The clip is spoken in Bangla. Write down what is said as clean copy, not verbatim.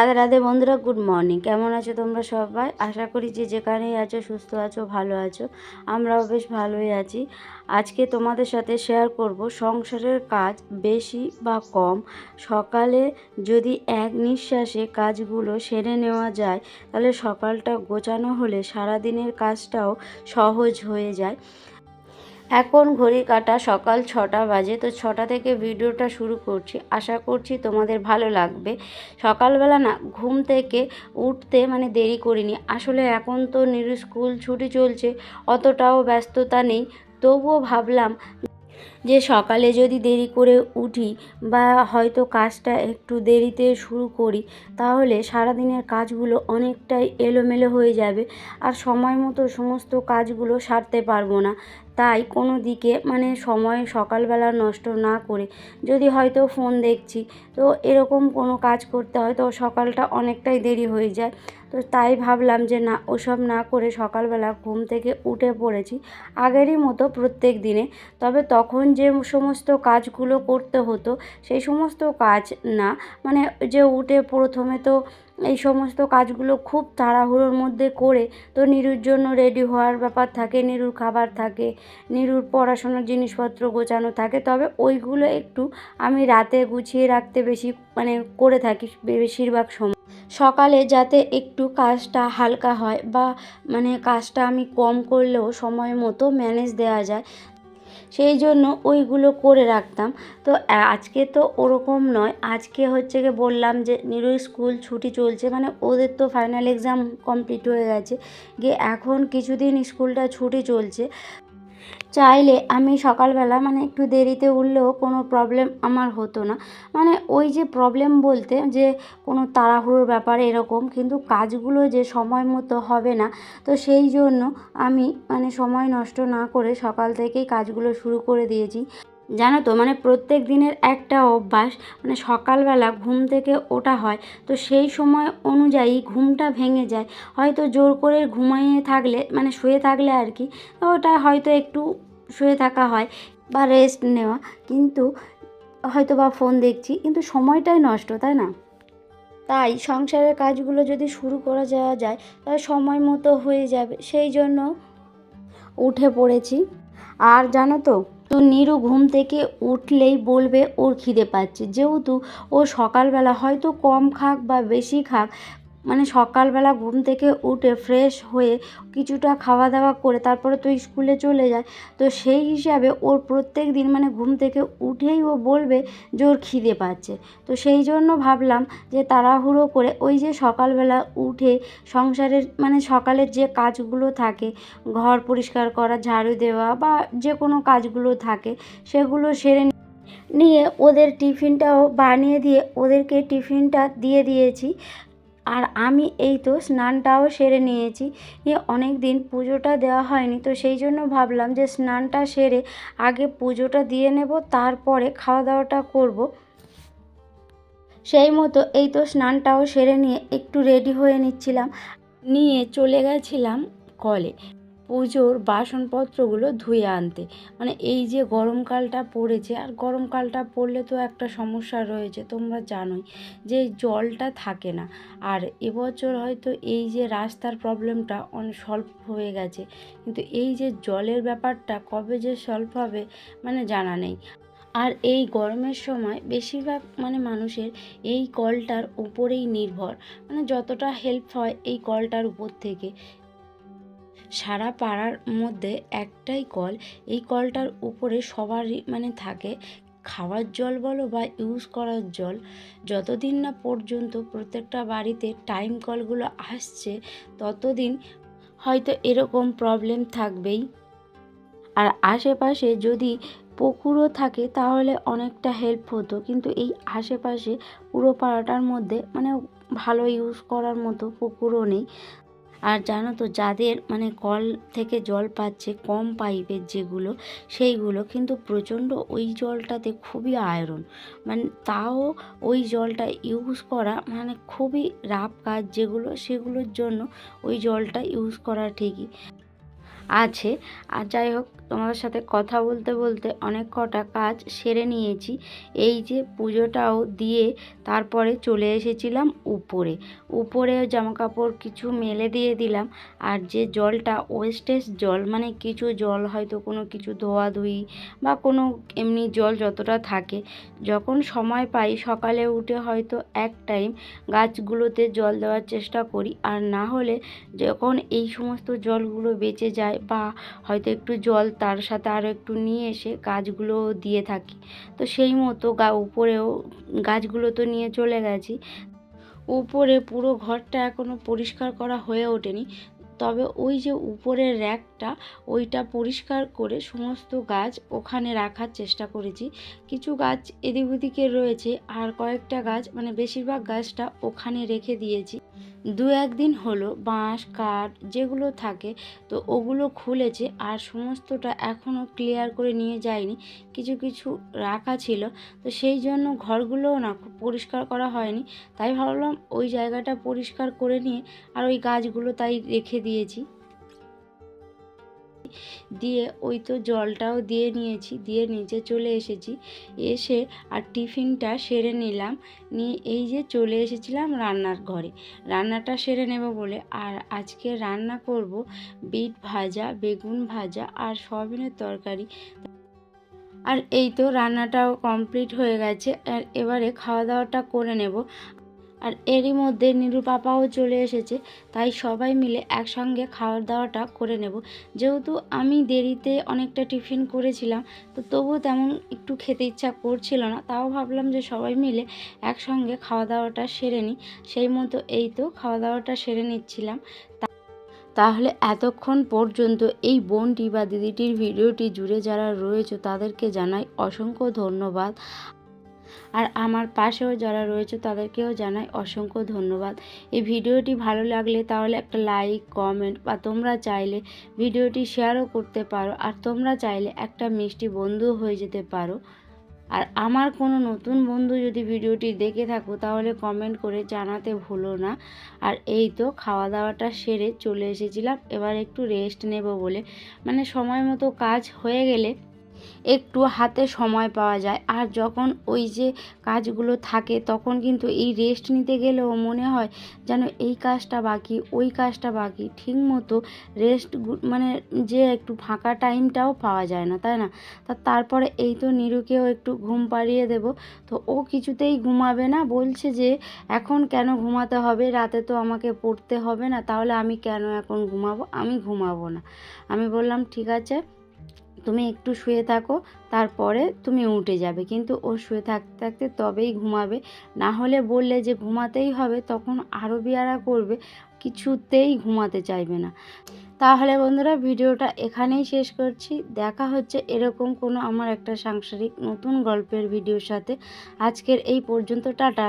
রাধে রাধে বন্ধুরা, গুড মর্নিং। কেমন আছো তোমরা সবাই? আশা করি যে যেখানেই আছো সুস্থ আছো, ভালো আছো। আমরাও বেশ ভালোই আছি। আজকে তোমাদের সাথে শেয়ার করব সংসারের কাজ বেশি বা কম, সকালে যদি এক নিঃশ্বাসে কাজগুলো সেরে নেওয়া যায় তাহলে সকালটা গোছানো হলে সারাদিনের কাজটাও সহজ হয়ে যায়। এখন ঘড়ির কাঁটা সকাল 6টা বাজে। তো 6টা থেকে ভিডিওটা শুরু করছি, আশা করছি তোমাদের ভালো লাগবে। সকালবেলা না ঘুম থেকে উঠতে দেরি করিনি। আসলে এখন তো নিরু স্কুল ছুটি চলছে, অতটাও ব্যস্ততা নেই। তবুও ভাবলাম যে সকালে যদি দেরি করে উঠি বা হয়তো কাজটা একটু দেরিতে শুরু করি তাহলে সারাদিনের কাজগুলো অনেকটাই এলোমেলো হয়ে যাবে আর সময় মতো সমস্ত কাজগুলো সারতে পারবো না। তাই কোনো দিকে সময় সকালবেলা নষ্ট না করে যদি হয়তো ফোন দেখছি, তো এরকম কোনো কাজ করতে হয়তো সকালটা অনেকটাই দেরি হয়ে যায়। তো তাই ভাবলাম যে না, ওসব না করে সকালবেলা ঘুম থেকে উঠে পড়েছি আগেরই মতো প্রত্যেক দিনে। তবে তখন যে সমস্ত কাজগুলো করতে হতো সেই সমস্ত কাজ না, যে উঠে প্রথমে তো এই সমস্ত কাজগুলো খুব তাড়াহুড়োর মধ্যে করে তো নিরুর জন্য রেডি হওয়ার ব্যাপার থাকে, নিরুর খাবার থাকে, নিরুর পড়াশোনার জিনিসপত্র গোছানো থাকে। তবে ওইগুলো একটু আমি রাতে গুছিয়ে রাখতে বেশি করে থাকি বেশিরভাগ সময়, সকালে যাতে একটু কাজটা হালকা হয় বা কাজটা আমি কম করলেও সময় মতো ম্যানেজ দেওয়া যায়, সেই জন্য ওইগুলো করে রাখতাম। তো আজকে তো ওরকম নয়। আজকে হচ্ছে গিয়ে বললাম যে নিরুর স্কুল ছুটি চলছে, ওদের তো ফাইনাল এক্সাম কমপ্লিট হয়ে গেছে, গিয়ে এখন কিছুদিন স্কুলটা ছুটি চলছে। চাইলে আমি সকালবেলা একটু দেরিতে উঠলেও কোনো প্রবলেম আমার হতো না। ওই যে প্রবলেম বলতে যে কোনো তাড়াহুড়োর ব্যাপার এরকম, কিন্তু কাজগুলো যে সময় মতো হবে না, তো সেই জন্য আমি সময় নষ্ট না করে সকাল থেকেই কাজগুলো শুরু করে দিয়েছি। জানো তো প্রত্যেক দিনের একটা অভ্যাস, সকালবেলা ঘুম থেকে ওঠা হয়, তো সেই সময় অনুযায়ী ঘুমটা ভেঙে যায়। হয়তো জোর করে ঘুমিয়ে থাকলে শুয়ে থাকলে আর কি, তো ওটা হয়তো একটু শুয়ে থাকা হয় বা রেস্ট নেওয়া, কিন্তু হয়তো বা ফোন দেখছি, কিন্তু সময়টাই নষ্ট, তাই না? তাই সংসারের কাজগুলো যদি শুরু করা যাওয়া যায় তাহলে সময় মতো হয়ে যাবে, সেই জন্য উঠে পড়েছি। আর জানো তো, নিরু ঘুম থেকে উঠলেই বলবে ওর খিদে পাচ্ছে, যেহেতু ও সকালবেলা হয়তো কম খাক বা বেশি খাক, সকালবেলা ঘুম থেকে উঠে ফ্রেশ হয়ে কিছুটা খাওয়া দাওয়া করে তারপরে তো স্কুলে চলে যায়। তো সেই হিসাবে ওর প্রত্যেক দিন ঘুম থেকে উঠেই ও বলবে যে ওর খিদে পাচ্ছে। তো সেই জন্য ভাবলাম যে তাড়াহুড়ো করে ওই যে সকালবেলা উঠে সংসারের সকালের যে কাজগুলো থাকে, ঘর পরিষ্কার করা, ঝাড়ু দেওয়া বা যে কোনো কাজগুলো থাকে সেগুলো সেরে নিয়ে ওদের টিফিনটাও বানিয়ে দিয়ে ওদেরকে টিফিনটা দিয়ে দিয়েছি। আর আমি এই তো স্নানটাও সেরে নিয়েছি। অনেক দিন পুজোটা দেওয়া হয়নি, তো সেই জন্য ভাবলাম যে স্নানটা সেরে আগে পুজোটা দিয়ে নেব, তারপরে খাওয়া দাওয়াটা করব। সেই মতো এই তো স্নানটাও সেরে নিয়ে একটু রেডি হয়ে নিচ্ছিলাম, নিয়ে চলে গেছিলাম কলে পুজোর বাসনপত্রগুলো ধুয়ে আনতে। এই যে গরমকালটা পড়েছে, আর গরমকালটা পড়লে তো একটা সমস্যা রয়েছে, তোমরা জানোই যে জলটা থাকে না। আর এবছর হয়তো এই যে রাস্তার প্রবলেমটা অনেক সলভ হয়ে গেছে, কিন্তু এই যে জলের ব্যাপারটা কবে যে সলভ হবে জানা নেই। আর এই গরমের সময় বেশিরভাগ মানুষের এই কলটার উপরেই নির্ভর, যতটা হেল্প হয় এই কলটার উপর থেকে। সারা পাড়ার মধ্যে একটাই কল, এই কলটার উপরে সবারই থাকে। খাওয়ার জল বলো বা ইউজ করার জল, যতদিন না পর্যন্ত প্রত্যেকটা বাড়িতে টাইম কলগুলো আসছে ততদিন হয়তো এরকম প্রবলেম থাকবেই। আর আশেপাশে যদি পুকুরও থাকে তাহলে অনেকটা হেল্প হতো, কিন্তু এই আশেপাশে পুরো পাড়াটার মধ্যে ভালো ইউজ করার মতো পুকুরও নেই। আর জানো তো, যাদের কল থেকে জল পাচ্ছে কম পাইপের যেগুলো, সেইগুলো কিন্তু প্রচণ্ড ওই জলটাতে খুবই আয়রন, তাও ওই জলটা ইউজ করা খুবই রাফ কাজ যেগুলো, সেগুলোর জন্য ওই জলটা ইউজ করা ঠিকই আছে। আর যাই হোক, তোমাদের সাথে কথা বলতে বলতে অনেক কটা কাজ সেরে নিয়েছি। এই যে পুজোটাও দিয়ে তারপরে চলে এসেছিলাম উপরে জামাকাপড় কিছু মেলে দিয়ে দিলাম। আর যে জলটা ওয়েস্টেজ জল, মানে কিছু জল হয়তো কোনো কিছু ধোয়াধুয়ি বা কোনো এমনি জল যতটা থাকে, যখন সময় পাই সকালে উঠে হয়তো এক টাইম গাছগুলোতে জল দেওয়ার চেষ্টা করি। আর না হলে যখন এই সমস্ত জলগুলো বেঁচে যায় বা হয়তো একটু জল তার সাথে আরও একটু নিয়ে এসে গাছগুলো দিয়ে থাকি। তো সেই মতো উপরেও গাছগুলো তো নিয়ে চলে গেছি। উপরে পুরো ঘরটা এখনও পরিষ্কার করা হয়ে ওঠেনি, তবে ওই যে উপরের র্যাকটা ওইটা পরিষ্কার করে সমস্ত গাছ ওখানে রাখার চেষ্টা করেছি। কিছু গাছ এদিক ওদিকে রয়েছে আর কয়েকটা গাছ, মানে বেশিরভাগ গাছটা ওখানে রেখে দিয়েছি। দু একদিন হলো বাঁশ কাঠ যেগুলো থাকে তো ওগুলো খুলেছে, আর সমস্তটা এখনও ক্লিয়ার করে নিয়ে যায়নি, কিছু কিছু রাখা ছিল। তো সেই জন্য ঘরগুলোও না খুব পরিষ্কার করা হয়নি, তাই ভাবলাম ওই জায়গাটা পরিষ্কার করে নিয়ে আর ওই গাছগুলো তাই রেখে দিয়েছি। দিয়ে ওই তো জলটাও দিয়ে নিয়েছি, দিয়ে নিচে চলে এসেছি। এসে আর টিফিনটা সেরে নিলাম, নিয়ে এই যে চলে এসেছিলাম রান্নার ঘরে, রান্নাটা সেরে নেব বলে। আর আজকে রান্না করব বিট ভাজা, বেগুন ভাজা আর সয়াবিনের তরকারি। আর এই তো রান্নাটাও কমপ্লিট হয়ে গেছে, আর এবারে খাওয়া দাওয়াটা করে নেব। আর এরই মধ্যে নীরু পাপাও চলে এসেছে, তাই সবাই মিলে একসঙ্গে খাওয়া দাওয়াটা করে নেব। যেহেতু আমি দেরিতে অনেকটা টিফিন করেছিলাম, তো তবুও তেমন একটু খেতে ইচ্ছা করছিল না, তাও ভাবলাম যে সবাই মিলে একসঙ্গে খাওয়া দাওয়াটা সেরে নিই। সেই মতো এই তো খাওয়া দাওয়াটা সেরে নিচ্ছিলাম। তাহলে এতক্ষণ পর্যন্ত এই বোনটি বা দিদিটির ভিডিওটি জুড়ে যারা রয়েছে তাদেরকে জানাই অসংখ্য ধন্যবাদ। আর আমার পাশেও যারা রয়েছে তাদেরকেও জানাই অসংখ্য ধন্যবাদ। এই ভিডিওটি ভালো লাগলে তাহলে একটা লাইক, কমেন্ট বা তোমরা চাইলে ভিডিওটি শেয়ারও করতে পারো। আর তোমরা চাইলে একটা মিষ্টি বন্ধু হয়ে যেতে পারো। আর আমার কোনো নতুন বন্ধু যদি ভিডিওটি দেখে থাকো তাহলে কমেন্ট করে জানাতে ভুলো না। আর এই তো খাওয়া দাওয়াটা সেরে চলে এসেছিলাম এবার একটু রেস্ট নেব বলে, মানে সময় মতো কাজ হয়ে গেলে একটু হাতে সময় পাওয়া যায়। আর যখন ওই যে কাজগুলো থাকে তখন কিন্তু এই রেস্ট নিতে গেলেও মনে হয় যেন এই কাজটা বাকি, ওই কাজটা বাকি, ঠিক মতো রেস্ট মানে যে একটু ফাঁকা টাইমটাও পাওয়া যায় না, তাই না? তারপরে এই তো নীরুকেও একটু ঘুম পাড়িয়ে দেব। তো ও কিছুতেই ঘুমাবে না, বলছে যে এখন কেন ঘুমাতে হবে, রাতে তো আমাকে পড়তে হবে না, তাহলে আমি কেন এখন ঘুমাবো, আমি ঘুমাবো না। আমি বললাম ঠিক আছে তুমি একটু শুয়ে থাকো, তারপরে তুমি উঠে যাবে। কিন্তু ও শুয়ে থাকতে থাকতে তবেই ঘুমাবে, না হলে বললে যে ঘুমাতেই হবে তখন আরও বিয়ারা করবে, কিছুতেই ঘুমাতে চাইবে না। তাহলে বন্ধুরা ভিডিওটা এখানেই শেষ করছি, দেখা হচ্ছে এরকম কোনো আমার একটা সাংসারিক নতুন গল্পের ভিডিওর সাথে। আজকের এই পর্যন্ত, টাটা।